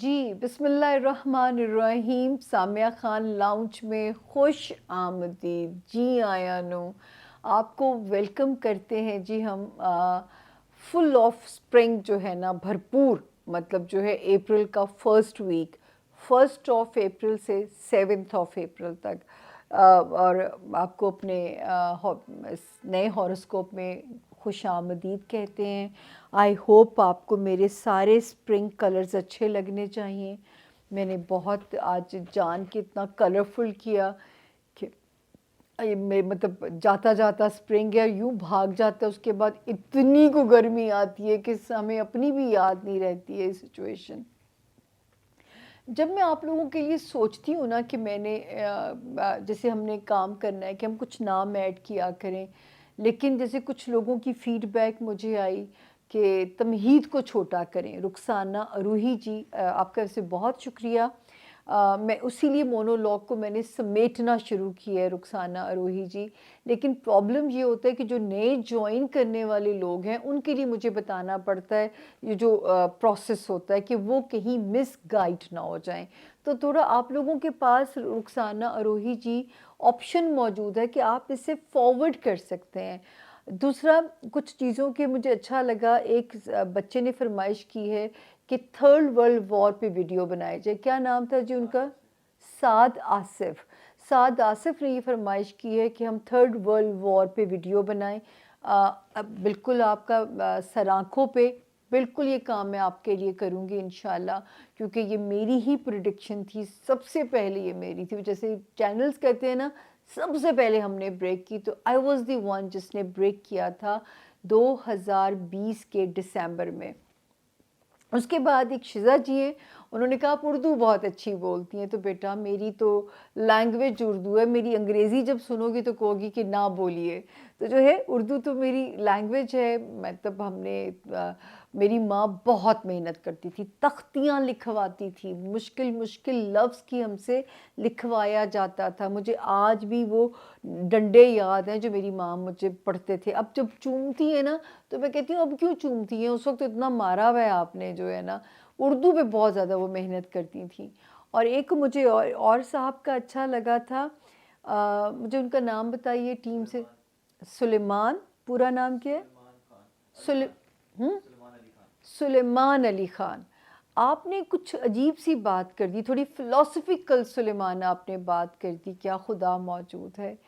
जी, बिस्मिल्लाहिर्रहमानिर्रहीम। सामिया खान लाउंज में खुश आमदीद। जी आया नो, आपको वेलकम करते हैं जी हम। फुल ऑफ स्प्रिंग जो है ना, भरपूर, मतलब जो है अप्रैल का फर्स्ट वीक, 1 ऑफ अप्रैल से 7 ऑफ अप्रैल तक। और आपको अपने नए हॉरोस्कोप में खुश आमदीद कहते हैं। आई होप आपको मेरे सारे स्प्रिंग कलर्स अच्छे लगने चाहिए। मैंने बहुत आज जान के इतना कलरफुल किया कि मैं मतलब जाता जाता स्प्रिंग है यूँ भाग जाता है, उसके बाद इतनी को गर्मी आती है कि हमें अपनी भी याद नहीं रहती है सिचुएशन। जब मैं आप लोगों के लिए सोचती हूँ ना कि मैंने जैसे हमने काम करना है कि हम कुछ नाम ऐड किया करें, लेकिन जैसे कुछ लोगों की फीडबैक मुझे आई कि तमहीद को छोटा करें। रुखसाना अरूही जी, आपका वैसे बहुत शुक्रिया। मैं उसीलिए मोनोलॉग को मैंने समेटना शुरू किया है, रुखसाना अरूही जी। लेकिन प्रॉब्लम ये होता है कि जो नए ज्वाइन करने वाले लोग हैं उनके लिए मुझे बताना पड़ता है ये जो प्रोसेस होता है कि वो कहीं मिस गाइड ना हो जाएं। तो थोड़ा आप लोगों के पास, रुखसाना अरोही जी, ऑप्शन मौजूद है कि आप इसे फॉरवर्ड कर सकते हैं। दूसरा, कुछ चीज़ों के मुझे अच्छा लगा, एक बच्चे ने फरमाइश की है कि थर्ड वर्ल्ड वॉर पे वीडियो बनाए जाए। क्या नाम था जी उनका? साद आसिफ। साद आसिफ ने ये फरमाइश की है कि हम थर्ड वर्ल्ड वॉर पे वीडियो बनाएं। अब बिल्कुल आपका सर आँखों पे, बिल्कुल ये काम मैं आपके लिए करूँगी इंशाल्लाह, क्योंकि ये मेरी ही प्रिडिक्शन थी। सबसे पहले ये मेरी थी, जैसे चैनल्स कहते हैं ना, सबसे पहले हमने ब्रेक की, तो आई वॉज दी वन जिसने ब्रेक किया था 2020 के दिसंबर में। उसके बाद एक शिजा जी हैं, उन्होंने कहा आप उर्दू बहुत अच्छी बोलती हैं। तो बेटा, मेरी तो लैंग्वेज उर्दू है, मेरी अंग्रेज़ी जब सुनोगी तो कहोगी कि ना बोलिए। तो जो है उर्दू तो मेरी लैंग्वेज है। मतलब मेरी माँ बहुत मेहनत करती थी, तख्तियाँ लिखवाती थी, मुश्किल मुश्किल लफ्ज़ की हमसे लिखवाया जाता था। मुझे आज भी वो डंडे याद हैं जो मेरी माँ मुझे पढ़ते थे। अब जब चूमती है ना, तो मैं कहती हूँ अब क्यों चूमती हैं, उस वक्त तो इतना मारा हुआ है आपने, जो है ना। उर्दू पे बहुत ज़्यादा वो मेहनत करती थी। और एक मुझे और साहब का अच्छा लगा था, मुझे उनका नाम बताइए टीम से। सुलेमान, पूरा नाम क्या है? सुले हम्म सुलेमान अली ख़ान। आपने कुछ अजीब सी बात कर दी, थोड़ी फ़िलॉसफ़िकल सुलेमान आपने बात कर दी। क्या खुदा मौजूद है?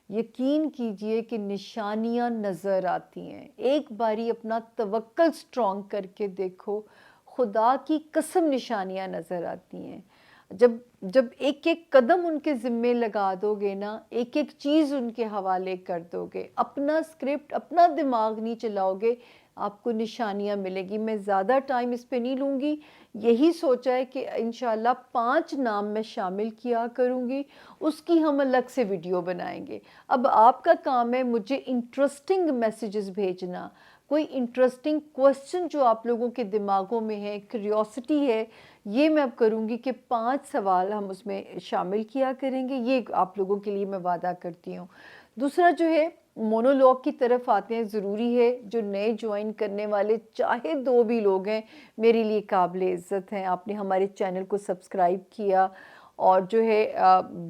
यकीन कीजिए कि निशानियाँ नज़र आती हैं। एक बारी अपना तवक्कल स्ट्रॉन्ग करके देखो, खुदा की कसम निशानियाँ नज़र आती हैं। जब जब एक एक कदम उनके ज़िम्मे लगा दोगे ना, एक एक चीज़ उनके हवाले कर दोगे, अपना स्क्रिप्ट, अपना दिमाग नहीं चलाओगे, आपको निशानियाँ मिलेगी। मैं ज़्यादा टाइम इस पे नहीं लूँगी। यही सोचा है कि इंशाल्लाह 5 नाम मैं शामिल किया करूँगी, उसकी हम अलग से वीडियो बनाएंगे। अब आपका काम है मुझे इंटरेस्टिंग मैसेजेस भेजना, कोई इंटरेस्टिंग क्वेश्चन जो आप लोगों के दिमागों में है, क्यूरियोसिटी है, ये मैं अब करूँगी कि 5 सवाल हम उसमें शामिल किया करेंगे। ये आप लोगों के लिए मैं वादा करती हूँ। दूसरा जो है, मोनोलॉग की तरफ आते हैं। ज़रूरी है जो नए ज्वाइन करने वाले, चाहे 2 भी लोग हैं, मेरे लिए काबिल इज़्ज़त हैं। आपने हमारे चैनल को सब्सक्राइब किया, और जो है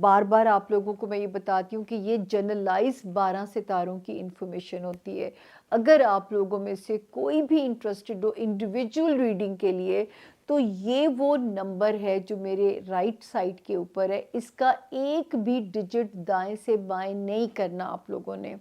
बार बार आप लोगों को मैं ये बताती हूँ कि ये जनरलाइज 12 सितारों की इन्फॉर्मेशन होती है। अगर आप लोगों में से कोई भी इंटरेस्टेड हो इंडिविजुअल रीडिंग के लिए, तो ये वो नंबर है जो मेरे राइट साइड के ऊपर है। इसका एक भी डिजिट दाएं से बाएं नहीं करना आप लोगों ने।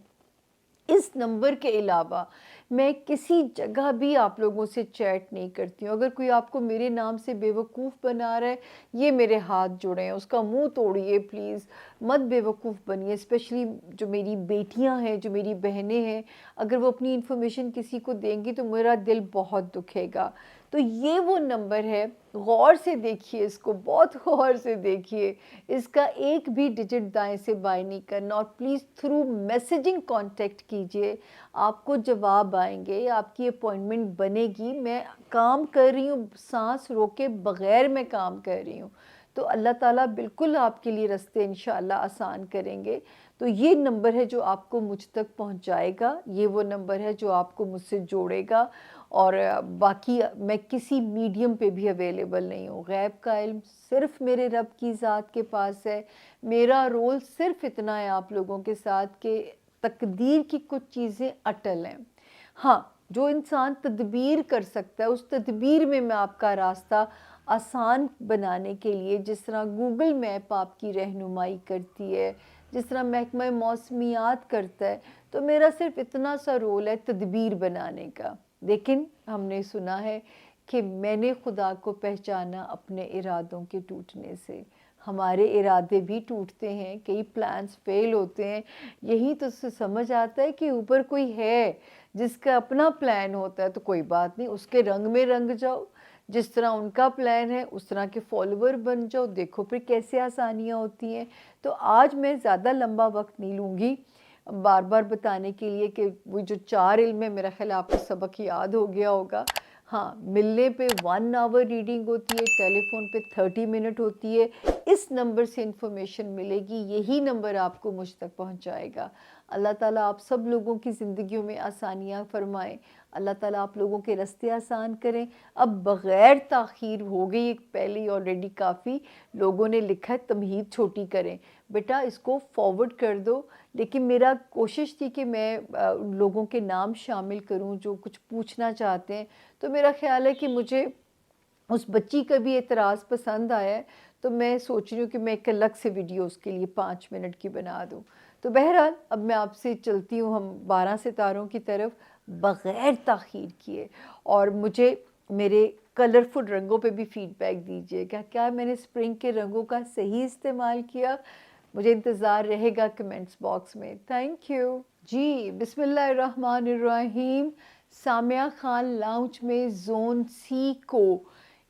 इस नंबर के अलावा मैं किसी जगह भी आप लोगों से चैट नहीं करती हूँ। अगर कोई आपको मेरे नाम से बेवकूफ़ बना रहा है, ये मेरे हाथ जोड़े हैं, उसका मुंह तोड़िए प्लीज़। मत बेवकूफ़ बनिए, स्पेशली जो मेरी बेटियां हैं, जो मेरी बहनें हैं। अगर वो अपनी इन्फॉर्मेशन किसी को देंगी तो मेरा दिल बहुत दुखेगा। तो ये वो नंबर है, गौर से देखिए इसको, बहुत गौर से देखिए। इसका एक भी डिजिट दाएं से बाएं नहीं करना, और प्लीज़ थ्रू मैसेजिंग कांटेक्ट कीजिए। आपको जवाब आएंगे, आपकी अपॉइंटमेंट बनेगी। मैं काम कर रही हूँ, सांस रोके बग़ैर मैं काम कर रही हूँ। तो अल्लाह ताला बिल्कुल आपके लिए रास्ते इंशाअल्लाह आसान करेंगे। تو یہ نمبر ہے جو آپ کو مجھ تک پہنچائے گا، یہ وہ نمبر ہے جو آپ کو مجھ سے جوڑے گا، اور باقی میں کسی میڈیم پہ بھی اویلیبل نہیں ہوں۔ غیب کا علم صرف میرے رب کی ذات کے پاس ہے، میرا رول صرف اتنا ہے آپ لوگوں کے ساتھ کہ تقدیر کی کچھ چیزیں اٹل ہیں۔ ہاں، جو انسان تدبیر کر سکتا ہے، اس تدبیر میں آپ کا راستہ آسان بنانے کے لیے، جس طرح گوگل میپ آپ کی رہنمائی کرتی ہے، جس طرح محکمہ موسمیات کرتا ہے، تو میرا صرف اتنا سا رول ہے تدبیر بنانے کا۔ لیکن ہم نے سنا ہے کہ میں نے خدا کو پہچانا اپنے ارادوں کے ٹوٹنے سے۔ ہمارے ارادے بھی ٹوٹتے ہیں، کئی پلانز فیل ہوتے ہیں، یہی تو سے سمجھ آتا ہے کہ اوپر کوئی ہے جس کا اپنا پلان ہوتا ہے، تو کوئی بات نہیں، اس کے رنگ میں رنگ جاؤ، جس طرح ان کا پلان ہے اس طرح کے فالوور بن جاؤ، دیکھو پھر کیسے آسانیاں ہوتی ہیں۔ تو آج میں زیادہ لمبا وقت نہیں لوں گی بار بار بتانے کے لیے کہ وہ جو 4 علم ہے، میرا خیال آپ کو سبق یاد ہو گیا ہوگا۔ ہاں، ملنے پہ 1 آور ریڈنگ ہوتی ہے، ٹیلی فون پہ 30 منٹ ہوتی ہے، اس نمبر سے انفارمیشن ملے گی، یہی نمبر آپ کو مجھ تک پہنچائے گا۔ اللہ تعالیٰ آپ سب لوگوں کی زندگیوں میں آسانیاں فرمائیں، اللہ تعالیٰ آپ لوگوں کے راستے آسان کریں۔ اب بغیر تاخیر ہو گئی، پہلے آلریڈی کافی لوگوں نے لکھا ہے تمہید چھوٹی کریں، بیٹا اس کو فارورڈ کر دو، لیکن میرا کوشش تھی کہ میں لوگوں کے نام شامل کروں جو کچھ پوچھنا چاہتے ہیں، تو میرا خیال ہے کہ مجھے اس بچی کا بھی اعتراض پسند آیا ہے، تو میں سوچ رہی ہوں کہ میں ایک الگ سے ویڈیو اس کے لیے 5 منٹ کی بنا دوں۔ تو بہرحال اب میں آپ سے چلتی ہوں ہم 12 ستاروں کی طرف بغیر تاخیر کیے، اور مجھے میرے کلرفل رنگوں پہ بھی فیڈ بیک دیجیے گا، کیا میں نے اسپرنگ کے رنگوں کا صحیح استعمال کیا؟ مجھے انتظار رہے گا کمنٹس باکس میں۔ تھینک یو جی۔ بسم اللہ الرحمن الرحیم۔ سامیہ خان لاؤنج میں زون سی کو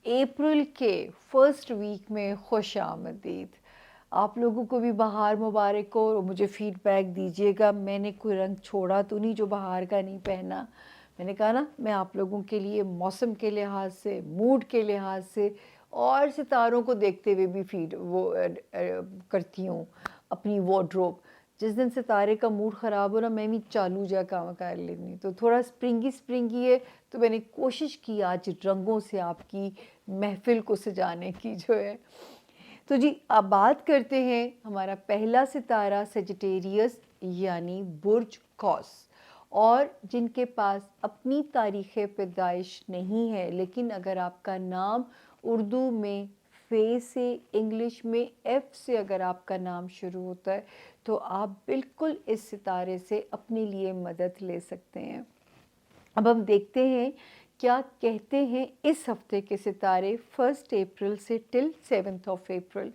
اپریل کے فرسٹ ویک میں خوش آمدید۔ آپ لوگوں کو بھی بہار مبارک ہو، اور مجھے فیڈ بیک دیجیے گا۔ میں نے کوئی رنگ چھوڑا تو نہیں جو بہار کا نہیں پہنا، میں نے کہا نا میں آپ لوگوں کے لیے موسم کے لحاظ سے، موڈ کے لحاظ سے، اور ستاروں کو دیکھتے ہوئے بھی کرتی ہوں اپنی وارڈروب۔ جس دن ستارے کا موڈ خراب ہو رہا، میں بھی چالو جا کام کر لینی، تو تھوڑا سپرنگی ہے، تو میں نے کوشش کی آج رنگوں سے آپ کی محفل کو سجانے کی جو ہے۔ تو جی آپ بات کرتے ہیں ہمارا پہلا ستارہ سیجیٹیریس یعنی برج قوس، اور جن کے پاس اپنی تاریخ پیدائش نہیں ہے، لیکن اگر آپ کا نام اردو میں فے سے، انگلش میں ایف سے اگر آپ کا نام شروع ہوتا ہے، تو آپ بالکل اس ستارے سے اپنے لیے مدد لے سکتے ہیں۔ اب ہم دیکھتے ہیں کیا کہتے ہیں اس ہفتے کے ستارے 1 اپریل سے ٹل 7 اپریل۔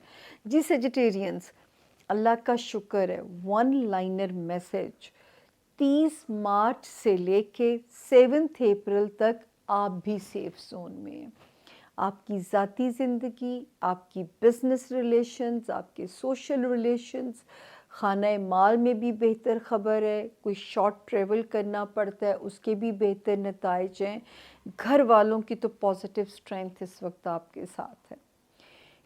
جی سیجیٹیرینز، اللہ کا شکر ہے، 1 لائنر میسج 30 مارچ سے لے کے 7 اپریل تک آپ بھی سیف زون میں ہیں۔ آپ کی ذاتی زندگی، آپ کی بزنس ریلیشنز، آپ کے سوشل ریلیشنز، خانہ مال میں بھی بہتر خبر ہے، کوئی شارٹ ٹریول کرنا پڑتا ہے اس کے بھی بہتر نتائج ہیں۔ گھر والوں کی تو پازیٹیو سٹرینتھ اس وقت آپ کے ساتھ ہے۔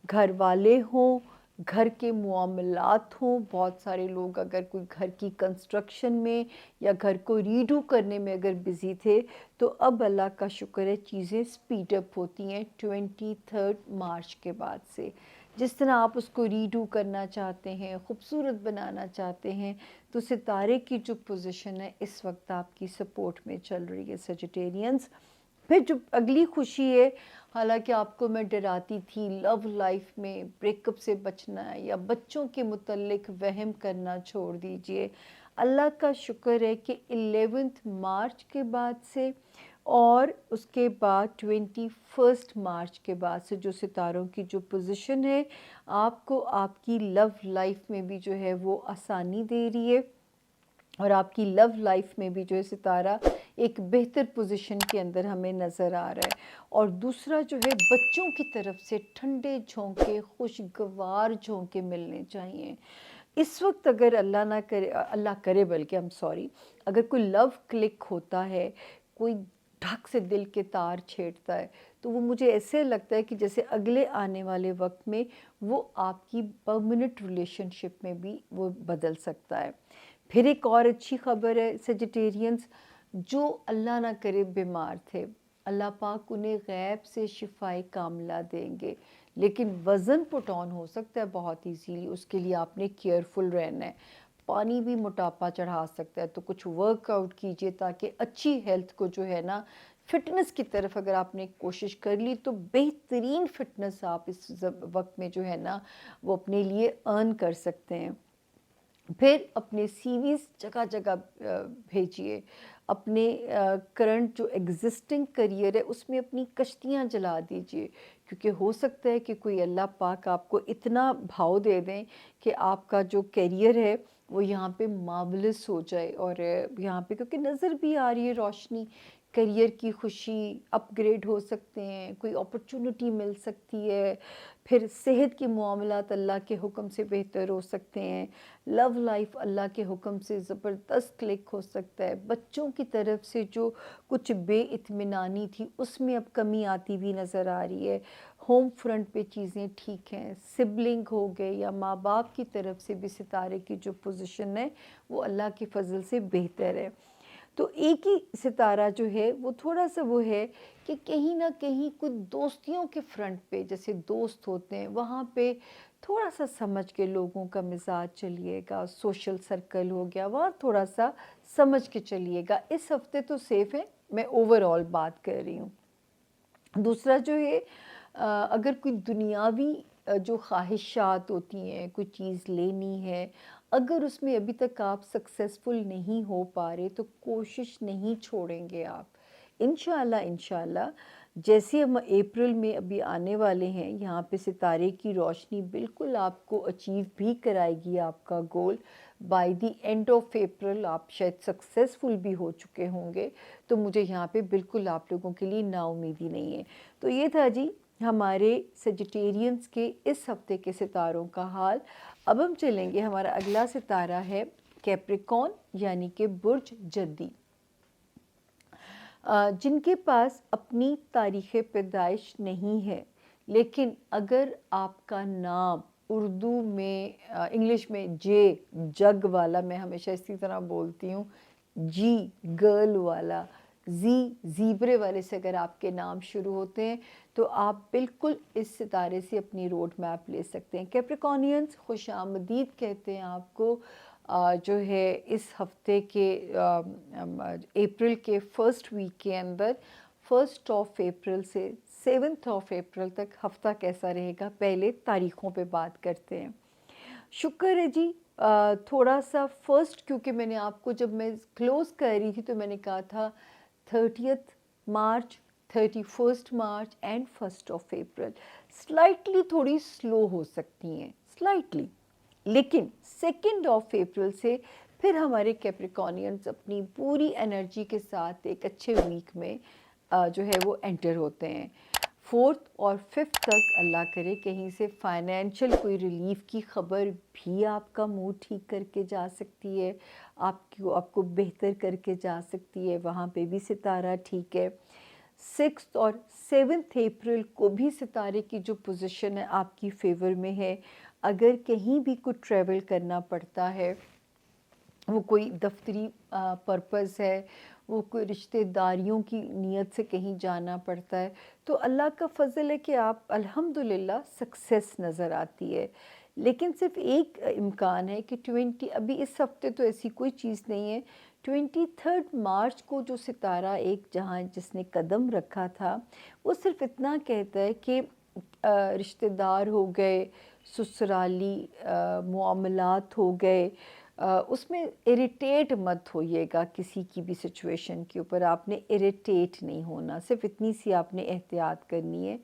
گھر والے ہوں، گھر کے معاملات ہوں، بہت سارے لوگ اگر کوئی گھر کی کنسٹرکشن میں یا گھر کو ریڈو کرنے میں اگر بزی تھے، تو اب اللہ کا شکر ہے چیزیں سپیڈ اپ ہوتی ہیں 23 مارچ کے بعد سے۔ جس طرح آپ اس کو ریڈو کرنا چاہتے ہیں، خوبصورت بنانا چاہتے ہیں، تو ستارے کی جو پوزیشن ہے اس وقت آپ کی سپورٹ میں چل رہی ہے سیجیٹیرینز۔ پھر جو اگلی خوشی ہے، حالانکہ آپ کو میں ڈراتی تھی لو لائف میں بریک اپ سے بچنا ہے یا بچوں کے متعلق وہم کرنا چھوڑ دیجئے، اللہ کا شکر ہے کہ 11 مارچ کے بعد سے اور اس کے بعد 21 مارچ کے بعد سے جو ستاروں کی جو پوزیشن ہے آپ کو آپ کی لو لائف میں بھی جو ہے وہ آسانی دے رہی ہے، اور آپ کی لو لائف میں بھی جو ہے ستارہ ایک بہتر پوزیشن کے اندر ہمیں نظر آ رہا ہے۔ اور دوسرا جو ہے بچوں کی طرف سے ٹھنڈے جھونکے، خوشگوار جھونکے ملنے چاہیے اس وقت۔ اگر اللہ نہ کرے بلکہ اگر کوئی لو کلک ہوتا ہے، کوئی ढक से दिल के तार छेड़ता है। तो वो मुझे ऐसे लगता है कि जैसे अगले आने वाले वक्त में वो आपकी परमानेंट रिलेशनशिप में भी वो बदल सकता है। फिर एक और अच्छी खबर है सेजिटेरियंस, जो अल्लाह ना करे बीमार थे, अल्लाह पाक उन्हें गैब से शिफाई कामला देंगे, लेकिन वज़न पुट ऑन हो सकता है बहुत ईजीली। उसके लिए आपने केयरफुल रहना है। पानी भी मोटापा चढ़ा सकता है, तो कुछ वर्कआउट कीजिए ताकि अच्छी हेल्थ को जो है ना, फिटनेस की तरफ अगर आपने कोशिश कर ली तो बेहतरीन फिटनेस आप इस वक्त में जो है ना वो अपने लिए अर्न कर सकते हैं। फिर अपने सीवीज़ जगह जगह भेजिए। अपने करंट जो एग्जिस्टिंग करियर है उसमें अपनी कश्तियाँ जला दीजिए, क्योंकि हो सकता है कि कोई अल्लाह पाक आपको इतना भाव दे दें कि आपका जो करियर है वो यहाँ पे मार्वलस हो जाए। और यहाँ पे क्योंकि नज़र भी आ रही है रोशनी, करियर की खुशी, अपग्रेड हो सकते हैं, कोई अपॉर्चुनिटी मिल सकती है। फिर सेहत के मामलात अल्लाह के हुक्म से बेहतर हो सकते हैं। लव लाइफ अल्लाह के हुक्म से ज़बरदस्त क्लिक हो सकता है। बच्चों की तरफ से जो कुछ बेइत्मीनानी थी उसमें अब कमी आती भी नज़र आ रही है। होम फ्रंट पे चीज़ें ठीक हैं। सिबलिंग हो गए या माँ बाप की तरफ से भी सितारे की जो पोजीशन है वो अल्लाह के फजल से बेहतर है। तो एक ही सितारा जो है वो थोड़ा सा वो है कि कहीं ना कहीं कुछ दोस्तियों के फ्रंट पे, जैसे दोस्त होते हैं वहाँ पे थोड़ा सा समझ के लोगों का मिजाज चलिएगा। सोशल सर्कल हो गया, वहाँ थोड़ा सा समझ के चलिएगा। इस हफ्ते तो सेफ है, मैं ओवरऑल बात कर रही हूँ। दूसरा जो है अगर कोई दुनियावी जो ख्वाहिशात होती हैं, कोई चीज़ लेनी है, अगर उसमें अभी तक आप सक्सेसफुल नहीं हो पा रहे तो कोशिश नहीं छोड़ेंगे आप। इंशाल्लाह इंशाल्लाह जैसे हम अप्रैल में अभी आने वाले हैं, यहाँ पे सितारे की रोशनी बिल्कुल आपको अचीव भी कराएगी आपका goal. By the end of April आप शायद सक्सेसफुल भी हो चुके होंगे। तो मुझे यहाँ पे बिल्कुल आप लोगों के लिए नाउमीदी नहीं है। तो ये था जी हमारे सेजिटेरियंस के इस हफ्ते के सितारों का हाल। अब हम चलेंगे, हमारा अगला सितारा है कैप्रिकॉर्न यानी कि बुर्ज जद्दी, जिनके पास अपनी तारीख़ पैदाइश नहीं है, लेकिन अगर आपका नाम उर्दू में इंग्लिश में जग वाला, मैं हमेशा इसी तरह बोलती हूँ, जी गर्ल वाला, ज़ीब्रे वाले से अगर आपके नाम शुरू होते हैं तो आप बिल्कुल इस सितारे से अपनी रोड मैप ले सकते हैं। कैप्रिकॉर्नियंस खुश आमदीद कहते हैं आपको। जो है इस हफ्ते के अप्रैल के फर्स्ट वीक के अंदर, 1 अप्रैल से 7 अप्रैल तक हफ्ता कैसा रहेगा, पहले तारीख़ों पे बात करते हैं। शुक्र है जी। थोड़ा सा फर्स्ट, क्योंकि मैंने आपको जब मैं क्लोज़ कर रही थी तो मैंने कहा था 30 मार्च, 31 मार्च एंड 1 अप्रैल स्लाइटली थोड़ी स्लो हो सकती हैं, स्लाइटली। लेकिन 2 अप्रैल से फिर हमारे कैप्रिकॉर्नियंस अपनी पूरी एनर्जी के साथ एक अच्छे वीक में जो है वो एंटर होते हैं। 4 और 5 तक अल्लाह करे कहीं से फाइनेंशियल कोई रिलीफ की खबर भी आपका मूड ठीक करके जा सकती है, आपको बेहतर करके जा सकती है। वहाँ पे भी सितारा ठीक है। 6 और 7 अप्रैल को भी सितारे की जो पोजीशन है आपकी फेवर में है। अगर कहीं भी कुछ ट्रैवल करना पड़ता है, वो कोई दफ्तरी पर्पज़ है, वो कोई रिश्तेदारियों की नीयत से कहीं जाना पड़ता है, तो अल्लाह का फ़ज़ल है कि आप अल्हम्दुलिल्लाह सक्सेस नज़र आती है। लेकिन सिर्फ़ एक इम्कान है कि 20 अभी इस हफ्ते तो ऐसी कोई चीज़ नहीं है। 23 मार्च को जो सितारा एक जहाँ जिसने कदम रखा था, वो सिर्फ़ इतना कहता है कि रिश्तेदार हो गए, ससुराली मामलात हो गए, उसमें इरिटेट मत होइएगा किसी की भी सिचुएशन के ऊपर। आपने इरिटेट नहीं होना, सिर्फ इतनी सी आपने एहतियात करनी है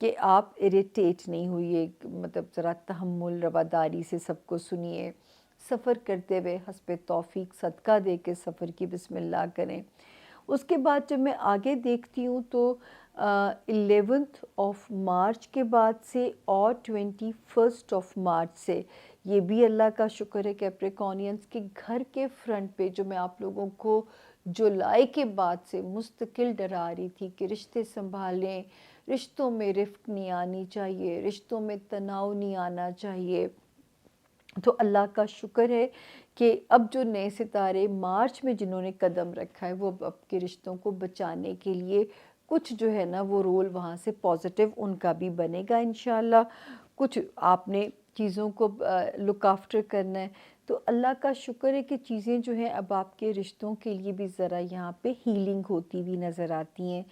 कि आप इरिटेट नहीं होइए। मतलब ज़रा तहम्मुल रवादारी से सबको सुनिए। सफ़र करते हुए हस्बे तौफीक सदका दे के सफ़र की बिस्मिल्लाह करें। उसके बाद जब मैं आगे देखती हूँ तो 11 मार्च के बाद से और 21 मार्च से, ये भी अल्लाह का शुक्र है कैप्रिकॉर्नियंस के घर के फ्रंट पे जो मैं आप लोगों को जुलाई के बाद से मुस्तकिल डरा रही थी कि रिश्ते संभालें, रिश्तों में रिफ्क नहीं आनी चाहिए, रिश्तों में तनाव नहीं आना चाहिए। तो अल्लाह का शुक्र है कि अब जो नए सितारे मार्च में जिन्होंने कदम रखा है वो अब आपके रिश्तों को बचाने के लिए कुछ जो है ना वो रोल वहाँ से पॉजिटिव उनका भी बनेगा इंशाल्लाह। कुछ आपने चीज़ों को लुक आफ्टर करना है। तो अल्लाह का शुक्र है कि चीज़ें जो हैं अब आपके रिश्तों के लिए भी ज़रा यहाँ पे हीलिंग होती हुई नज़र आती हैं।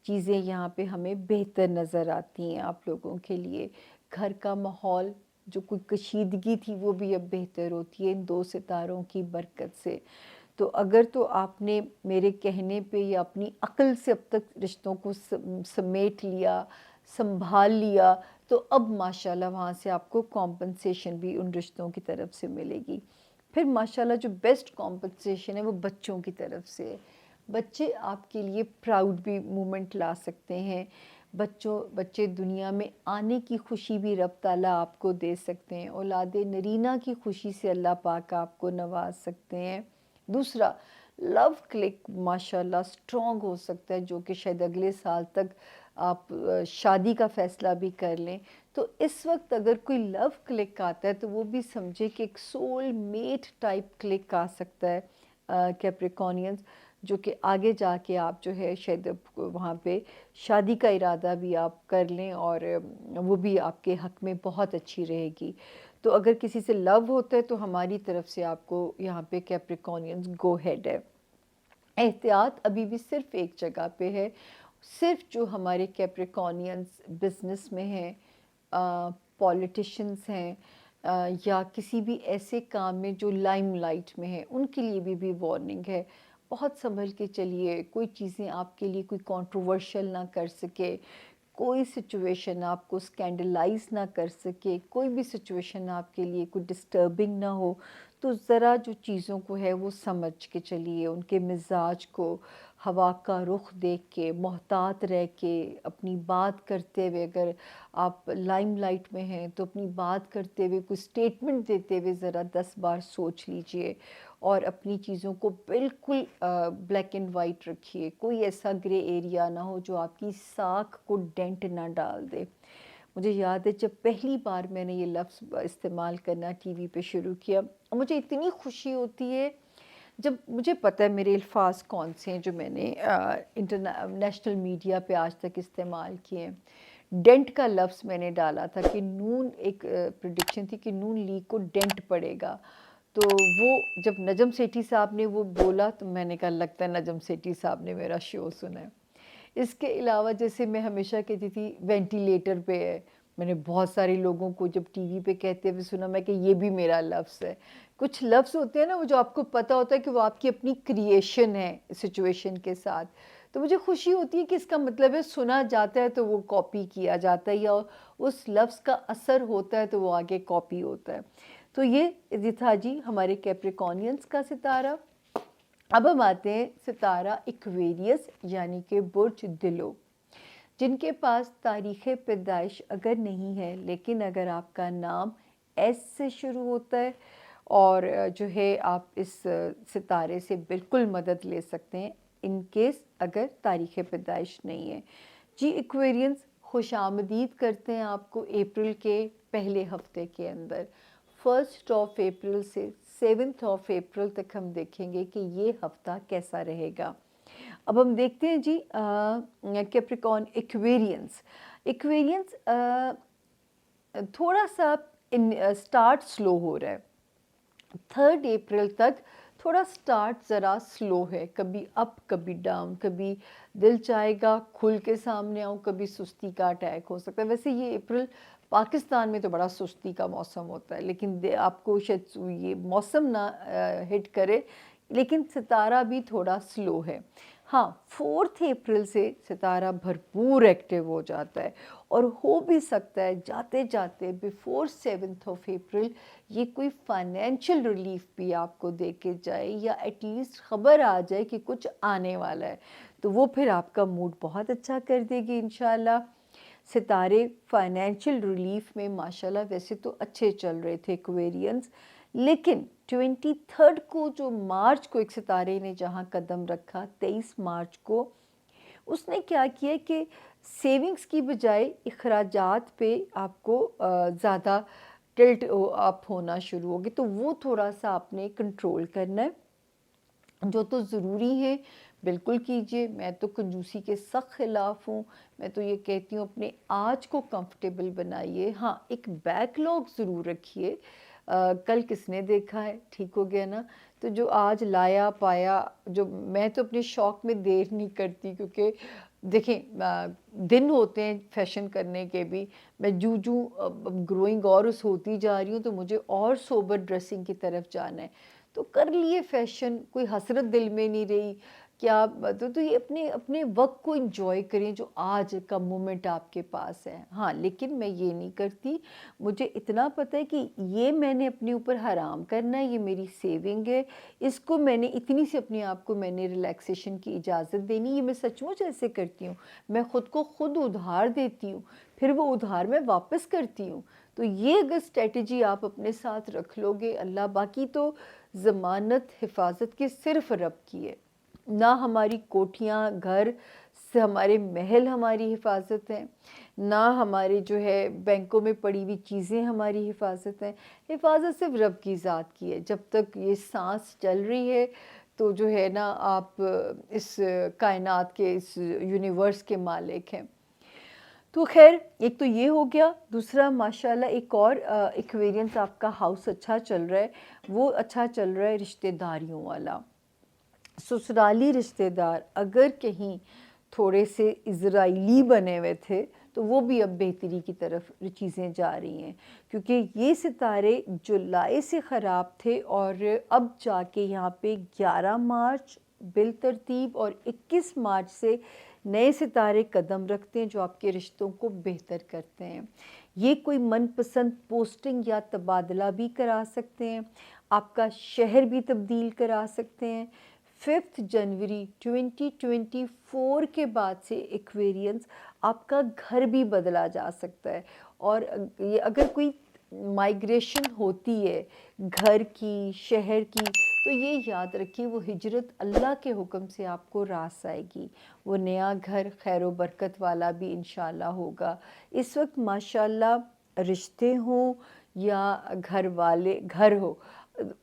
चीज़ें यहाँ पे हमें बेहतर नज़र आती हैं आप लोगों के लिए। घर का माहौल जो कोई कशीदगी थी वो भी अब बेहतर होती है इन 2 सितारों की बरकत से। तो अगर तो आपने मेरे कहने पे या अपनी अक्ल से अब तक रिश्तों को समेट लिया, संभाल लिया, तो अब माशाल्लाह वहाँ से आपको कॉम्पनसेशन भी उन रिश्तों की तरफ से मिलेगी। फिर माशाल्लाह जो बेस्ट कॉम्पनसेशन है वो बच्चों की तरफ से है। बच्चे आपके लिए प्राउड भी मोमेंट ला सकते हैं। बच्चे दुनिया में आने की खुशी भी रब ताला आपको दे सकते हैं। औलाद नरीना की खुशी से अल्लाह पाक आपको नवाज सकते हैं। दूसरा, लव क्लिक माशाल्लाह स्ट्रॉन्ग हो सकता है, जो कि शायद अगले साल तक आप शादी का फ़ैसला भी कर लें। तो इस वक्त अगर कोई लव क्लिक आता है तो वो भी समझे कि एक सोल मेट टाइप क्लिक आ सकता है कैप्रिकॉनियंस, जो कि आगे जाके आप जो है शायद वहाँ पे शादी का इरादा भी आप कर लें और वो भी आपके हक़ में बहुत अच्छी रहेगी। तो अगर किसी से लव होता है तो हमारी तरफ से आपको यहाँ पे कैप्रिकॉनियंस गो हेड है। एहतियात अभी भी सिर्फ एक जगह पे है, सिर्फ जो हमारे कैप्रिकॉनियंस बिजनेस में हैं, पॉलिटिशियंस हैं, या किसी भी ऐसे काम में जो लाइमलाइट में है, उनके लिए भी वार्निंग है। बहुत संभल के चलिए, कोई चीज़ें आपके लिए कोई कंट्रोवर्शियल ना कर सके, कोई सिचुएशन आपको स्कैंडलाइज ना कर सके, कोई भी सिचुएशन आपके लिए कोई डिस्टर्बिंग ना हो, तो ज़रा जो चीज़ों को है वो समझ के चलिए, उनके मिजाज को, हवा का रुख देख के, मोहतात रह के, अपनी बात करते हुए, अगर आप लाइमलाइट में हैं तो अपनी बात करते हुए कोई स्टेटमेंट देते हुए ज़रा 10 बार सोच लीजिए और अपनी चीज़ों को बिल्कुल ब्लैक एंड वाइट रखिए। कोई ऐसा ग्रे एरिया ना हो जो आपकी साख को डेंट ना डाल दे। मुझे याद है जब पहली बार मैंने ये लफ्ज़ इस्तेमाल करना टीवी पे शुरू किया, मुझे इतनी खुशी होती है जब मुझे पता है मेरे अल्फाज कौन से हैं जो मैंने इंटरनेशनल मीडिया पे आज तक इस्तेमाल किए हैं। डेंट का लफ्ज़ मैंने डाला था कि नून, एक प्रेडिक्शन थी कि नून लीग को डेंट पड़ेगा। तो वो जब नजम सेठी साहब ने वो बोला तो मैंने कहा लगता है नजम सेठी साहब ने मेरा शो सुना है। इसके अलावा जैसे मैं हमेशा कहती थी वेंटिलेटर पे है, मैंने बहुत सारे लोगों को जब टीवी पे कहते हुए सुना, मैं कि ये भी मेरा लफ्ज़ है। कुछ लफ्ज़ होते हैं ना वो जो आपको पता होता है कि वो आपकी अपनी क्रिएशन है सिचुएशन के साथ। तो मुझे खुशी होती है कि इसका मतलब है सुना जाता है तो वो कॉपी किया जाता है, या उस लफ्ज़ का असर होता है तो वो आगे कॉपी होता है। तो ये था जी हमारे कैप्रिकॉनियंस का सितारा। अब हम आते हैं सितारा इक्वेरियस यानी कि बुर्ज दिलो, जिनके पास तारीख़ पैदाइश अगर नहीं है, लेकिन अगर आपका नाम एस से शुरू होता है और जो है आप इस सितारे से बिल्कुल मदद ले सकते हैं इन केस अगर तारीख़ पैदाइश नहीं है। जी एक्वेरियंस, खुशामदीद करते हैं आपको अप्रैल के पहले हफ्ते के अंदर। 1 अप्रैल से 7 अप्रैल तक हम देखेंगे कि ये हफ्ता कैसा रहेगा। अब हम देखते हैं जी कैप्रिकॉन एक्वेरियंस। एक्वेरियंस थोड़ा सा स्टार्ट स्लो हो रहा है। 3 अप्रैल तक थोड़ा स्टार्ट ज़रा स्लो है, कभी अप कभी डाउन, कभी दिल चाहेगा खुल के सामने आऊँ, कभी सुस्ती का अटैक हो सकता है। वैसे ये अप्रैल पाकिस्तान में तो बड़ा सुस्ती का मौसम होता है, लेकिन आपको शायद ये मौसम ना हिट करे, लेकिन सितारा भी थोड़ा स्लो है। हाँ, 4 अप्रैल से सितारा भरपूर एक्टिव हो जाता है और हो भी सकता है जाते जाते बिफोर 7 अप्रैल ये कोई फाइनेंशियल रिलीफ भी आपको दे के जाए, या एटलीस्ट ख़बर आ जाए कि कुछ आने वाला है, तो वो फिर आपका मूड बहुत अच्छा कर देगी इंशाल्लाह। सितारे फाइनेंशियल रिलीफ में माशाल्लाह वैसे तो अच्छे चल रहे थे एक्वेरियंस, लेकिन 23 को जो मार्च को एक सितारे ने जहाँ कदम रखा, 23 मार्च को उसने क्या किया कि सेविंग्स की बजाय अखराजात पे आपको ज़्यादा टिल्ट अप होना शुरू हो गए। तो वो थोड़ा सा आपने कंट्रोल करना है। जो तो ज़रूरी है बिल्कुल कीजिए, मैं तो कंजूसी के सख्त ख़िलाफ़ हूँ। मैं तो ये कहती हूँ अपने आज को कंफर्टेबल बनाइए। हाँ, एक बैकलॉग ज़रूर रखिए। कल किसने देखा है, ठीक हो गया ना। तो जो आज लाया पाया, जो मैं तो अपने शौक़ में देर नहीं करती, क्योंकि देखें दिन होते हैं फैशन करने के भी। मैं जूँ जूँ ग्रोइंग और उस होती जा रही हूँ, तो मुझे और सोबर ड्रेसिंग की तरफ जाना है। तो कर लिए फैशन, कोई हसरत दिल में नहीं रही। क्या तो ये अपने अपने वक्त को एंजॉय करें जो आज का मोमेंट आपके पास है। हाँ, लेकिन मैं ये नहीं करती। मुझे इतना पता है कि ये मैंने अपने ऊपर हराम करना है, ये मेरी सेविंग है, इसको मैंने इतनी सी अपने आप को मैंने रिलैक्सेशन की इजाज़त देनी। ये मैं सचमुच ऐसे करती हूँ। मैं ख़ुद को खुद उधार देती हूँ, फिर वो उधार मैं वापस करती हूँ। तो ये अगर स्ट्रेटजी आप अपने साथ रख लोगे, अल्लाह बाकी तो ज़मानत हिफाजत की सिर्फ रब की है। ना हमारी कोठियाँ घर से हमारे महल हमारी हिफाजत हैं, ना हमारे जो है बैंकों में पड़ी हुई चीज़ें हमारी हिफाजत हैं। हिफाजत सिर्फ रब की ज़ात की है। जब तक ये सांस चल रही है तो जो है ना, आप इस कायनात के, इस यूनिवर्स के मालिक हैं। तो खैर, एक तो ये हो गया। दूसरा माशाल्लाह एक और एक्वेरियंस आपका हाउस अच्छा चल रहा है। वो अच्छा चल रहा है रिश्तेदारियों वाला। ससुराली रिश्तेदार अगर कहीं थोड़े से इज़राइली बने हुए थे, तो वो भी अब बेहतरी की तरफ चीज़ें जा रही हैं, क्योंकि ये सितारे जुलाई से ख़राब थे और अब जाके यहाँ पे 11 मार्च बिलतरतीब और 21 मार्च से नए सितारे कदम रखते हैं जो आपके रिश्तों को बेहतर करते हैं। ये कोई मनपसंद पोस्टिंग या तबादला भी करा सकते हैं, आपका शहर भी तब्दील करा सकते हैं। 5 जनवरी 2024 के बाद से एक्वेरियंस आपका घर भी बदला जा सकता है। और ये अगर कोई माइग्रेशन होती है घर की, शहर की, तो ये याद रखिए वो हिजरत अल्लाह के हुक्म से आपको रास आएगी। वो नया घर खैर व बरकत वाला भी इंशाल्लाह होगा। इस वक्त माशाल्लाह रिश्ते हों या घर वाले घर हो,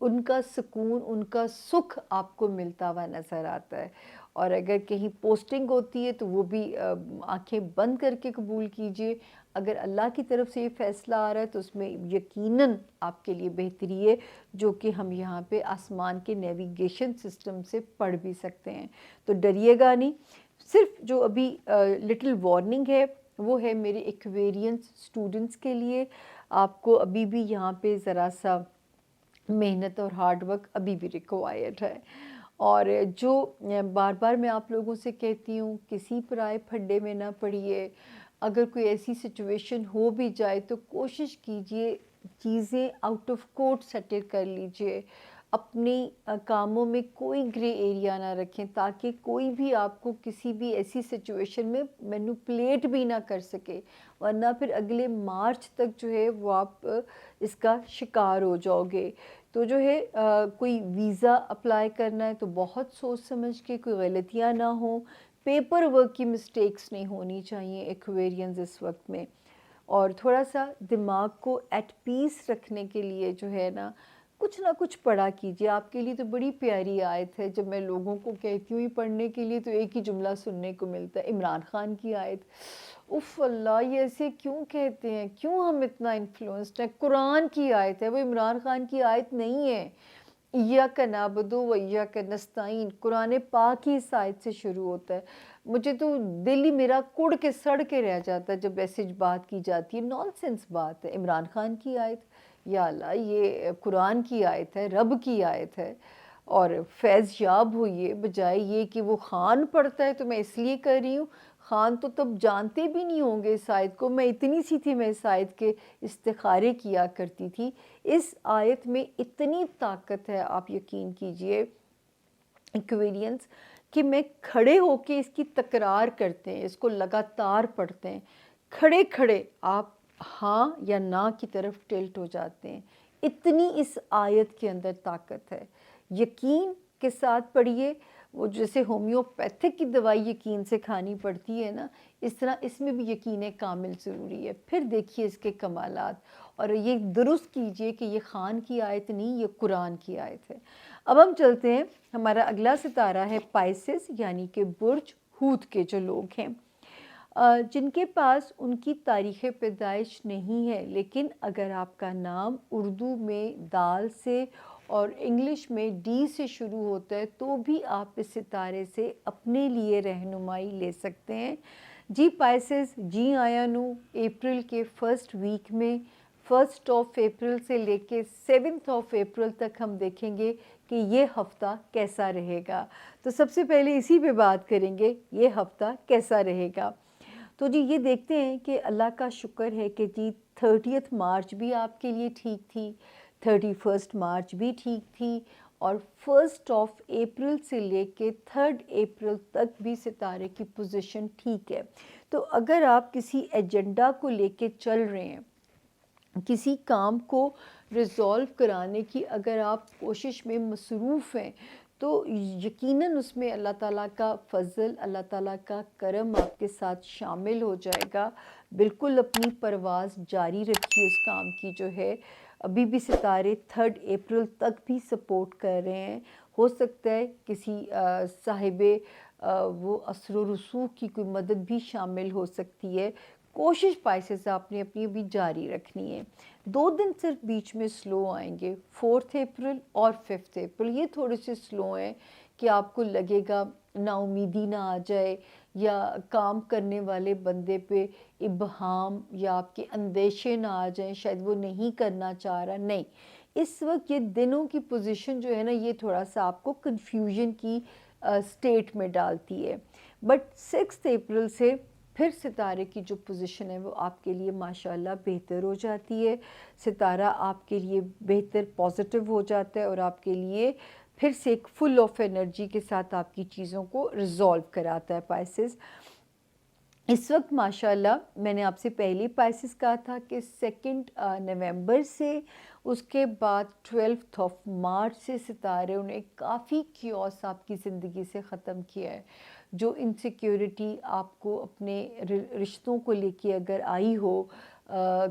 उनका सुकून, उनका सुख आपको मिलता हुआ नज़र आता है। और अगर कहीं पोस्टिंग होती है तो वो भी आंखें बंद करके कबूल कीजिए। अगर अल्लाह की तरफ से ये फ़ैसला आ रहा है तो उसमें यकीनन आपके लिए बेहतरी है, जो कि हम यहाँ पे आसमान के नेविगेशन सिस्टम से पढ़ भी सकते हैं। तो डरिएगा नहीं। सिर्फ जो अभी लिटिल वार्निंग है वो है मेरे एक्वेरियंस स्टूडेंट्स के लिए। आपको अभी भी यहाँ पे ज़रा सा मेहनत और हार्ड वर्क अभी भी रिक्वायर्ड है। और जो बार बार मैं आप लोगों से कहती हूँ, किसी पराए फड्डे में ना पड़िए। अगर कोई ऐसी सिचुएशन हो भी जाए तो कोशिश कीजिए चीज़ें आउट ऑफ कोर्ट सेटल कर लीजिए। अपनी कामों में कोई ग्रे एरिया ना रखें, ताकि कोई भी आपको किसी भी ऐसी सिचुएशन में मैनिपुलेट भी ना कर सके, वरना फिर अगले मार्च तक जो है वो आप इसका शिकार हो जाओगे। तो जो है कोई वीज़ा अप्लाई करना है तो बहुत सोच समझ के, कोई गलतियाँ ना हो, पेपर वर्क की मिस्टेक्स नहीं होनी चाहिए एक्वेरियंस इस वक्त में। और थोड़ा सा दिमाग को एट पीस रखने के लिए जो है ना कुछ पढ़ा कीजिए। आपके लिए तो बड़ी प्यारी आयत है, जब मैं लोगों को कहती हूँ ये पढ़ने के लिए तो एक ही जुमला सुनने को मिलता है, इमरान खान की आयत। उफ़ अल्लाह, ये ऐसे क्यों कहते हैं, क्यों हम इतना इन्फ्लुएंस्ड हैं। कुरान की आयत है, वो इमरान खान की आयत नहीं है। इय्याक नअबुदु व इय्याक नस्तईन, कुरान पाक ही इस आयत से शुरू होता है। मुझे तो दिल ही मेरा कुड़ के सड़ के रह जाता है जब ऐसी बात की जाती है। नॉनसेंस बात है। इमरान खान की आयत, या अल्लाह, ये कुरान की आयत है, रब की आयत है। और फैज़ याब होइए, बजाय ये कि वो खान पढ़ता है तो मैं इसलिए कर रही हूँ। खान तो तब जानते भी नहीं होंगे इस आयत को। मैं इतनी सी थी, मैं इस आयत के इस्तिखारे किया करती थी। इस आयत में इतनी ताकत है, आप यकीन कीजिए एक्वेरियंस, कि मैं खड़े होके इसकी तकरार करते हैं, इसको लगातार पढ़ते हैं, खड़े खड़े आप हाँ या ना की तरफ टिल्ट हो जाते हैं। اتنی اس آیت کے اندر طاقت ہے. یقین کے ساتھ پڑھیے. وہ جیسے ہومیوپیتھک کی دوائی یقین سے کھانی پڑتی ہے نا، اس طرح اس میں بھی یقین کامل ضروری ہے. پھر دیکھیے اس کے کمالات، اور یہ درست کیجئے کہ یہ خان کی آیت نہیں، یہ قرآن کی آیت ہے. اب ہم چلتے ہیں، ہمارا اگلا ستارہ ہے پائسس، یعنی کہ برج حوت کے جو لوگ ہیں، جن کے پاس ان کی تاریخ پیدائش نہیں ہے، لیکن اگر آپ کا نام اردو میں دال سے اور انگلش میں ڈی سے شروع ہوتا ہے تو بھی آپ اس ستارے سے اپنے لیے رہنمائی لے سکتے ہیں. جی پائسس، جی آیا نو. اپریل کے فرسٹ ویک میں 1 اپریل سے لے کے 7 اپریل تک ہم دیکھیں گے کہ یہ ہفتہ کیسا رہے گا. تو سب سے پہلے اسی پہ بات کریں گے، یہ ہفتہ کیسا رہے گا. تو جی یہ دیکھتے ہیں کہ اللہ کا شکر ہے کہ جی 30 مارچ بھی آپ کے لیے ٹھیک تھی، 31 مارچ بھی ٹھیک تھی، اور 1 اپریل سے لے کے 3 اپریل تک بھی ستارے کی پوزیشن ٹھیک ہے. تو اگر آپ کسی ایجنڈا کو لے کے چل رہے ہیں، کسی کام کو ریزولو کرانے کی اگر آپ کوشش میں مصروف ہیں، تو یقیناً اس میں اللہ تعالیٰ کا فضل، اللہ تعالیٰ کا کرم آپ کے ساتھ شامل ہو جائے گا. بالکل اپنی پرواز جاری رکھیے اس کام کی جو ہے. ابھی بھی ستارے 3 اپریل تک بھی سپورٹ کر رہے ہیں. ہو سکتا ہے کسی صاحب وہ اثر و رسوخ کی کوئی مدد بھی شامل ہو سکتی ہے. کوشش پائسس آپ نے اپنی بھی جاری رکھنی ہے. 2 دن صرف بیچ میں سلو آئیں گے، 4 اپریل اور 5 اپریل. یہ تھوڑے سے سلو ہیں کہ آپ کو لگے گا نا امیدی نہ آ جائے، یا کام کرنے والے بندے پہ ابہام یا آپ کے اندیشے نہ آ جائیں، شاید وہ نہیں کرنا چاہ رہا. نہیں، اس وقت یہ دنوں کی پوزیشن جو ہے نا، یہ تھوڑا سا آپ کو کنفیوژن کی سٹیٹ میں ڈالتی ہے. بٹ 6 اپریل سے پھر ستارے کی جو پوزیشن ہے وہ آپ کے لیے ماشاءاللہ بہتر ہو جاتی ہے. ستارہ آپ کے لیے بہتر پازیٹیو ہو جاتا ہے، اور آپ کے لیے پھر سے ایک فل آف انرجی کے ساتھ آپ کی چیزوں کو ریزولو کراتا ہے پائسس. اس وقت ماشاءاللہ میں نے آپ سے پہلی پائسس کہا تھا کہ 2 نومبر سے اس کے بعد 12 مارچ سے ستارے انہیں کافی کیوس آپ کی زندگی سے ختم کیا ہے. جو انسیکیورٹی آپ کو اپنے رشتوں کو لے کے اگر آئی ہو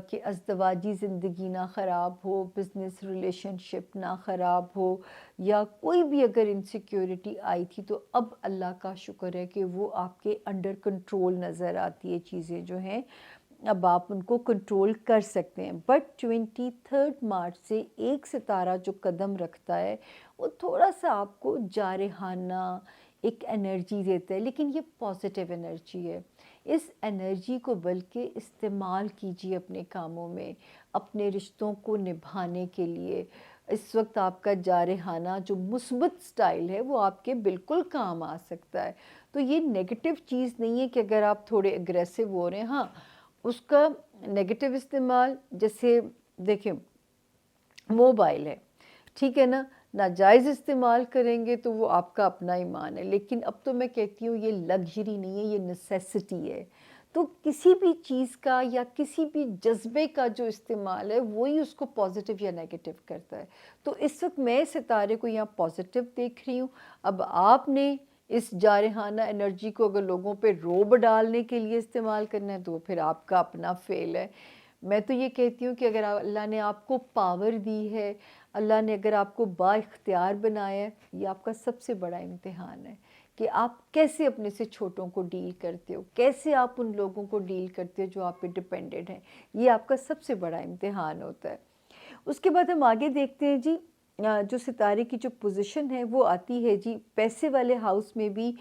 کہ ازدواجی زندگی نہ خراب ہو، بزنس ریلیشن شپ نہ خراب ہو، یا کوئی بھی اگر انسیکیورٹی آئی تھی، تو اب اللہ کا شکر ہے کہ وہ آپ کے انڈر کنٹرول نظر آتی ہے. چیزیں جو ہیں اب آپ ان کو کنٹرول کر سکتے ہیں. بٹ 23 مارچ سے ایک ستارہ جو قدم رکھتا ہے وہ تھوڑا سا آپ کو جارحانہ ایک انرجی دیتا ہے، لیکن یہ پازیٹیو انرجی ہے. اس انرجی کو بلکہ استعمال کیجیے اپنے کاموں میں، اپنے رشتوں کو نبھانے کے لیے. اس وقت آپ کا جارحانہ جو مثبت سٹائل ہے وہ آپ کے بالکل کام آ سکتا ہے. تو یہ نیگیٹو چیز نہیں ہے کہ اگر آپ تھوڑے اگریسو ہو رہے ہیں. ہاں، اس کا نیگیٹو استعمال، جیسے دیکھیں موبائل ہے، ٹھیک ہے نا، ناجائز استعمال کریں گے تو وہ آپ کا اپنا ایمان ہے. لیکن اب تو میں کہتی ہوں یہ لگژری نہیں ہے، یہ نیسیسٹی ہے. تو کسی بھی چیز کا یا کسی بھی جذبے کا جو استعمال ہے وہی اس کو پازیٹیو یا نیگیٹیو کرتا ہے. تو اس وقت میں ستارے کو یہاں پازیٹیو دیکھ رہی ہوں. اب آپ نے اس جارحانہ انرجی کو اگر لوگوں پہ روب ڈالنے کے لیے استعمال کرنا ہے تو پھر آپ کا اپنا فیل ہے. میں تو یہ کہتی ہوں کہ اگر اللہ نے آپ کو پاور دی ہے، اللہ نے اگر آپ کو با اختیار بنایا ہے، یہ آپ کا سب سے بڑا امتحان ہے کہ آپ کیسے اپنے سے چھوٹوں کو ڈیل کرتے ہو، کیسے آپ ان لوگوں کو ڈیل کرتے ہو جو آپ پہ ڈیپینڈنٹ ہیں. یہ آپ کا سب سے بڑا امتحان ہوتا ہے. اس کے بعد ہم آگے دیکھتے ہیں جی، جو ستارے کی جو پوزیشن ہے وہ آتی ہے جی پیسے والے ہاؤس میں بھی.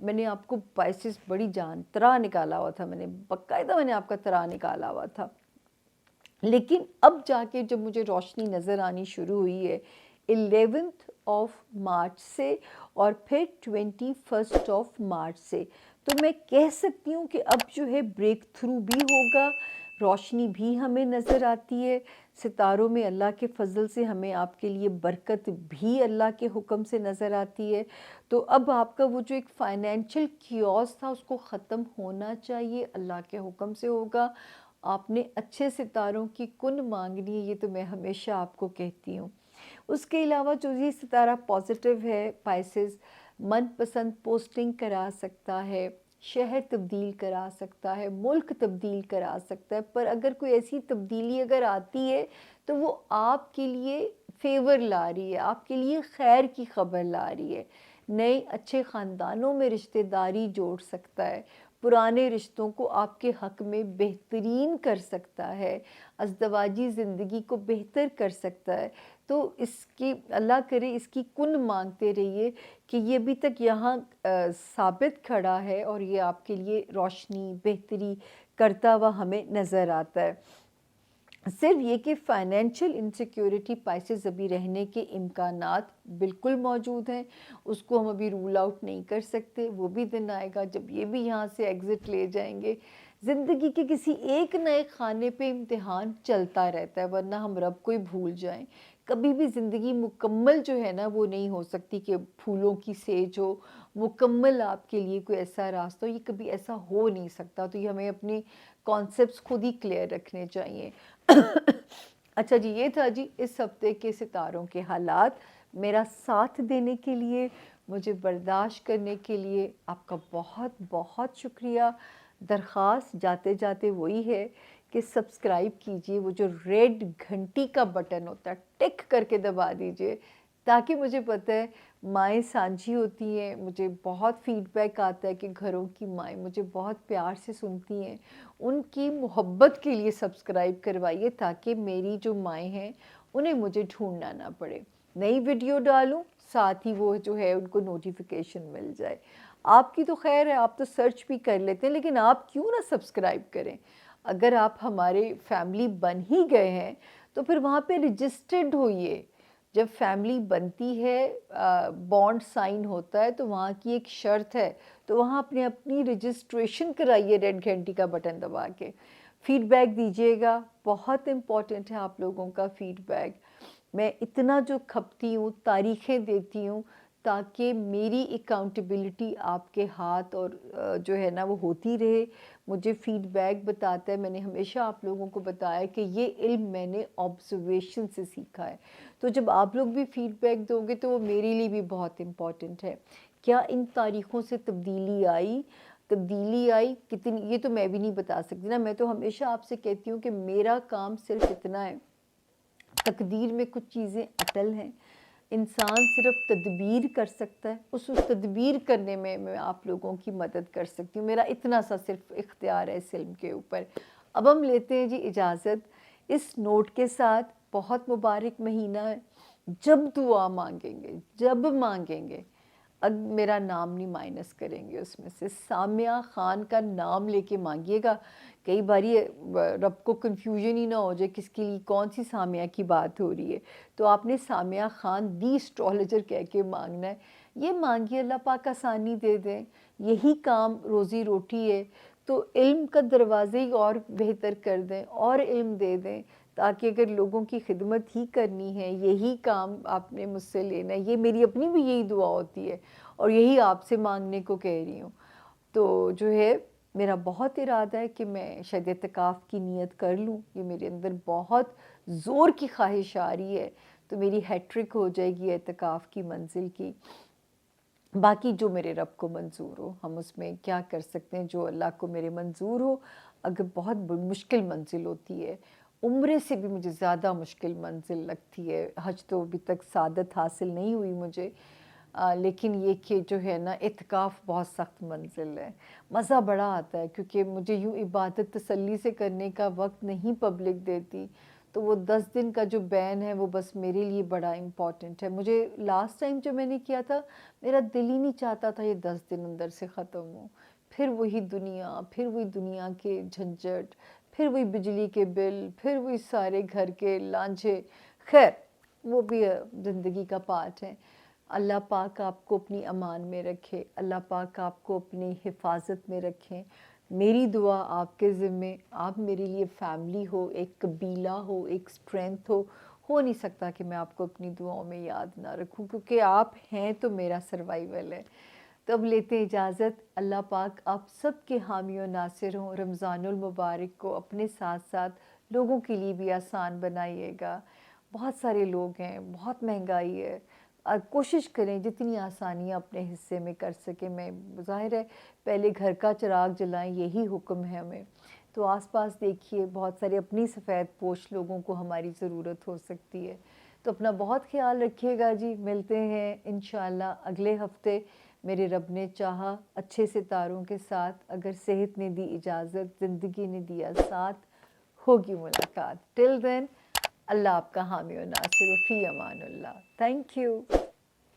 میں نے آپ کو پائسس بڑی جان طرح نکالا ہوا تھا، میں نے باقاعدہ آپ کا طرح نکالا ہوا تھا. لیکن اب جا کے جب مجھے روشنی نظر آنی شروع ہوئی ہے 11 مارچ سے اور پھر 21 مارچ سے، تو میں کہہ سکتی ہوں کہ اب جو ہے بریک تھرو بھی ہوگا، روشنی بھی ہمیں نظر آتی ہے. ستاروں میں اللہ کے فضل سے ہمیں آپ کے لیے برکت بھی اللہ کے حکم سے نظر آتی ہے. تو اب آپ کا وہ جو ایک فائنینشیل کیوس تھا اس کو ختم ہونا چاہیے، اللہ کے حکم سے ہوگا. آپ نے اچھے ستاروں کی کن مانگنی ہے، یہ تو میں ہمیشہ آپ کو کہتی ہوں۔ اس کے علاوہ جو یہ ستارہ پازیٹیو ہے پائسز، من پسند پوسٹنگ کرا سکتا ہے، شہر تبدیل کرا سکتا ہے، ملک تبدیل کرا سکتا ہے، پر اگر کوئی ایسی تبدیلی اگر آتی ہے تو وہ آپ کے لیے فیور لا رہی ہے، آپ کے لیے خیر کی خبر لا رہی ہے، نئے اچھے خاندانوں میں رشتہ داری جوڑ سکتا ہے، پرانے رشتوں کو آپ کے حق میں بہترین کر سکتا ہے، ازدواجی زندگی کو بہتر کر سکتا ہے۔ تو اس کی اللہ کرے اس کی کن مانگتے رہیے کہ یہ ابھی تک یہاں ثابت کھڑا ہے اور یہ آپ کے لیے روشنی بہتری کرتا ہوا ہمیں نظر آتا ہے۔ صرف یہ کہ فائنینشیل انسیکیورٹی پائسز ابھی رہنے کے امکانات بالکل موجود ہیں، اس کو ہم ابھی رول آؤٹ نہیں کر سکتے، وہ بھی دن آئے گا جب یہ بھی یہاں سے ایگزٹ لے جائیں گے۔ زندگی کے کسی ایک نئے خانے پہ امتحان چلتا رہتا ہے، ورنہ ہم رب کو ہی بھول جائیں۔ کبھی بھی زندگی مکمل جو ہے نا وہ نہیں ہو سکتی کہ پھولوں کی سیج ہو، مکمل آپ کے لیے کوئی ایسا راستہ ہو، یہ کبھی ایسا ہو نہیں سکتا۔ تو یہ ہمیں اپنی کانسیپٹس خود ہی کلیئر رکھنے چاہیے۔ اچھا جی، یہ تھا جی اس ہفتے کے ستاروں کے حالات۔ میرا ساتھ دینے کے لیے، مجھے برداشت کرنے کے لیے آپ کا بہت بہت شکریہ۔ درخواست جاتے جاتے وہی ہے کہ سبسکرائب کیجئے، وہ جو ریڈ گھنٹی کا بٹن ہوتا ہے ٹک کر کے دبا دیجئے، تاکہ مجھے پتہ ہے مائیں سانجھی ہوتی ہیں، مجھے بہت فیڈ بیک آتا ہے کہ گھروں کی مائیں مجھے بہت پیار سے سنتی ہیں، ان کی محبت کے لیے سبسکرائب کروائیے تاکہ میری جو مائیں ہیں انہیں مجھے ڈھونڈنا نہ پڑے، نئی ویڈیو ڈالوں ساتھ ہی وہ جو ہے ان کو نوٹیفیکیشن مل جائے۔ آپ کی تو خیر ہے، آپ تو سرچ بھی کر لیتے ہیں، لیکن آپ کیوں نہ سبسکرائب کریں؟ اگر آپ ہمارے فیملی بن ہی گئے ہیں تو پھر وہاں پہ رجسٹرڈ ہوئیے۔ جب فیملی بنتی ہے، بانڈ سائن ہوتا ہے تو وہاں کی ایک شرط ہے، تو وہاں اپنی رجسٹریشن کرائیے ریڈ گھنٹی کا بٹن دبا کے۔ فیڈ بیک دیجیے گا، بہت امپورٹنٹ ہے آپ لوگوں کا فیڈ بیک۔ میں اتنا جو کھپتی ہوں، تاریخیں دیتی ہوں، تاکہ میری اکاؤنٹیبلٹی آپ کے ہاتھ اور جو ہے نا وہ ہوتی رہے۔ مجھے فیڈ بیک بتاتا ہے، میں نے ہمیشہ آپ لوگوں کو بتایا کہ یہ علم میں نے آبزرویشن سے سیکھا ہے، تو جب آپ لوگ بھی فیڈ بیک دو گے تو وہ میرے لیے بھی بہت امپورٹنٹ ہے۔ کیا ان تاریخوں سے تبدیلی آئی کتنی، یہ تو میں بھی نہیں بتا سکتی نا۔ میں تو ہمیشہ آپ سے کہتی ہوں کہ میرا کام صرف اتنا ہے، تقدیر میں کچھ چیزیں اٹل ہیں، انسان صرف تدبیر کر سکتا ہے، اس تدبیر کرنے میں میں آپ لوگوں کی مدد کر سکتی ہوں، میرا اتنا سا صرف اختیار ہے اس علم کے اوپر۔ اب ہم لیتے ہیں جی اجازت اس نوٹ کے ساتھ، بہت مبارک مہینہ ہے، جب دعا مانگیں گے اب میرا نام نہیں مائنس کریں گے، اس میں سے سامیہ خان کا نام لے کے مانگیے گا۔ کئی باری رب کو کنفیوژن ہی نہ ہو جائے کس کے لیے کون سی سامیہ کی بات ہو رہی ہے، تو آپ نے سامیہ خان دی اسٹرالوجر کہہ کے مانگنا ہے۔ یہ مانگیے، اللہ پاک آسانی دے دیں، یہی کام روزی روٹی ہے، تو علم کا دروازے ہی اور بہتر کر دیں، اور علم دے دیں، تاکہ اگر لوگوں کی خدمت ہی کرنی ہے، یہی کام آپ نے مجھ سے لینا ہے، یہ میری اپنی بھی یہی دعا ہوتی ہے اور یہی آپ سے مانگنے کو کہہ رہی ہوں۔ تو جو ہے میرا بہت ارادہ ہے کہ میں شاید اعتکاف کی نیت کر لوں، یہ میرے اندر بہت زور کی خواہش آ رہی ہے، تو میری ہیٹرک ہو جائے گی اعتکاف کی منزل کی۔ باقی جو میرے رب کو منظور ہو، ہم اس میں کیا کر سکتے ہیں، جو اللہ کو میرے منظور ہو۔ اگر بہت مشکل منزل ہوتی ہے، عمرے سے بھی مجھے زیادہ مشکل منزل لگتی ہے، حج تو ابھی تک سعادت حاصل نہیں ہوئی مجھے، لیکن یہ کہ جو ہے نا اعتکاف بہت سخت منزل ہے، مزہ بڑا آتا ہے، کیونکہ مجھے یوں عبادت تسلی سے کرنے کا وقت نہیں پبلک دیتی، تو وہ 10 دن کا جو بین ہے وہ بس میرے لیے بڑا امپورٹنٹ ہے۔ مجھے لاسٹ ٹائم جو میں نے کیا تھا، میرا دل ہی نہیں چاہتا تھا یہ 10 دن اندر سے ختم ہو، پھر وہی دنیا کے جھنجھٹ، پھر وہی بجلی کے بل، پھر وہی سارے گھر کے لانجھے، خیر وہ بھی زندگی کا پارٹ ہے۔ اللہ پاک آپ کو اپنی امان میں رکھے، اللہ پاک آپ کو اپنی حفاظت میں رکھیں۔ میری دعا آپ کے ذمے، آپ میرے لیے فیملی ہو، ایک قبیلہ ہو، ایک اسٹرینتھ ہو نہیں سکتا کہ میں آپ کو اپنی دعاؤں میں یاد نہ رکھوں، کیونکہ آپ ہیں تو میرا سروائیول ہے۔ تو اب لیتے ہیں اجازت. اللہ پاک آپ سب کے حامی و ناصر ہوں. رمضان المبارک کو اپنے ساتھ ساتھ لوگوں کے لیے بھی آسان بنائیے گا. بہت سارے لوگ ہیں, بہت مہنگائی ہے, کوشش کریں جتنی آسانیاں اپنے حصے میں کر سکیں. میں ظاہر ہے پہلے گھر کا چراغ جلائیں, یہی حکم ہے ہمیں. تو آس پاس دیکھیے بہت سارے اپنی سفید پوش لوگوں کو ہماری ضرورت ہو سکتی ہے. تو اپنا بہت خیال رکھیے گا جی. ملتے ہیں انشاءاللہ اگلے ہفتے, میرے رب نے چاہا اچھے ستاروں کے ساتھ, اگر صحت نے دی اجازت, زندگی نے دیا ساتھ, ہوگی ملاقات. ٹل دین اللہ آپ کا حامی و ناصر و فی امان اللہ. Thank you.